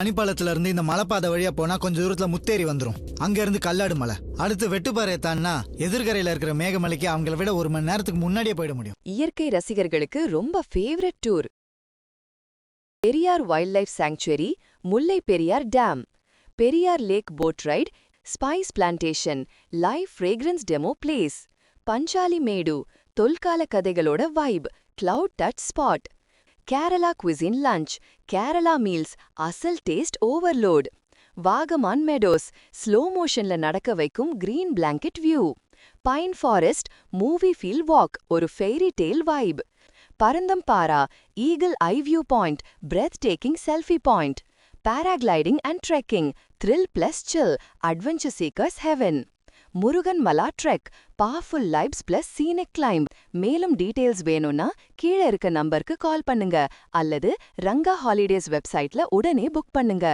பனிப்பாலத்துல இருந்து இந்த மலைப்பாதை வழியா போனா கொஞ்சம் தூரத்துல முத்தேரி வந்துரும். அங்க இருந்து கல்லாடு மலை, அடுத்து வெட்டுப்பாறையை தான்னா எதிர்கரையில இருக்கிற மேகமலைக்கு அவங்கள விட 1 மணி நேரத்துக்கு முன்னாடியே போயிட முடியும். இயற்கை ரசிகர்களுக்கு ரொம்ப favourite tour. Periyar wildlife sanctuary, Mullai Periyar dam, Periyar lake boat ride, spice plantation, live fragrance demo place, Panchalimedu, தொல்கால கதைகளோட vibe, cloud touch spot, Kerala cuisine lunch, Kerala meals, அசல் taste overload, Vagamon meadows, slow மோஷன்ல நடக்க வைக்கும் green blanket view, pine forest, movie feel walk, ஒரு fairy tale vibe, Parunthumpara, eagle eye view point, breathtaking selfie point, paragliding and trekking, thrill plus chill, adventure seekers heaven, Murugan Mala trek, powerful vibes plus scenic climb. மேலும் details வேணும்னா கீழே இருக்க நம்பருக்கு கால் பண்ணுங்க அல்லது Ranga holidays வெப்சைட்ல உடனே புக் பண்ணுங்க.